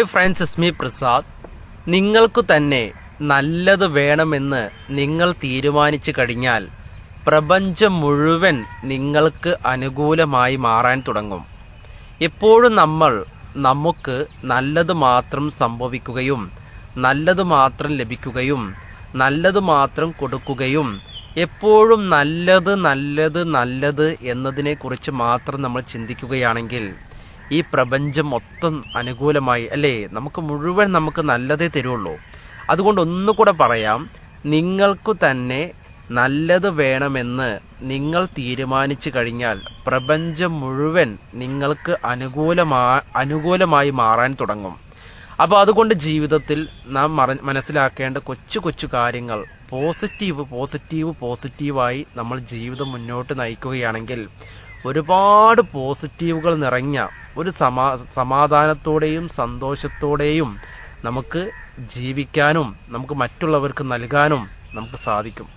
Friends, ഇസ്മി പ്രസാദ്. നിങ്ങൾക്ക് തന്നെ നല്ലത് വേണമെന്ന് നിങ്ങൾ തീരുമാനിച്ചു കഴിഞ്ഞാൽ പ്രപഞ്ചം മുഴുവൻ നിങ്ങൾക്ക് അനുകൂലമായി മാറാൻ തുടങ്ങും. എപ്പോഴും നമുക്ക് നല്ലത് മാത്രം സംഭവിക്കുകയും നല്ലത് മാത്രം ലഭിക്കുകയും നല്ലത് മാത്രം കൊടുക്കുകയും എപ്പോഴും നല്ലത് നല്ലത് നല്ലത് എന്നതിനെക്കുറിച്ച് മാത്രം നമ്മൾ ചിന്തിക്കുകയാണെങ്കിൽ ഈ പ്രപഞ്ചം മൊത്തം അനുകൂലമായി അല്ലേ, നമുക്ക് നല്ലതേ തരുള്ളൂ. അതുകൊണ്ട് ഒന്നുകൂടെ പറയാം, നിങ്ങൾക്ക് തന്നെ നല്ലത് വേണമെന്ന് നിങ്ങൾ തീരുമാനിച്ചു കഴിഞ്ഞാൽ പ്രപഞ്ചം മുഴുവൻ നിങ്ങൾക്ക് അനുകൂലമായി മാറാൻ തുടങ്ങും. അപ്പോൾ അതുകൊണ്ട് ജീവിതത്തിൽ നാം മനസ്സിലാക്കേണ്ട കൊച്ചു കൊച്ചു കാര്യങ്ങൾ പോസിറ്റീവായി നമ്മൾ ജീവിതം മുന്നോട്ട് നയിക്കുകയാണെങ്കിൽ ഒരുപാട് പോസിറ്റീവുകൾ നിറഞ്ഞ ഒരു സമാധാനത്തോടെയും സന്തോഷത്തോടെയും നമുക്ക് ജീവിക്കാനും നമുക്ക് മറ്റുള്ളവർക്ക് നൽകാനും നമുക്ക് സാധിക്കും.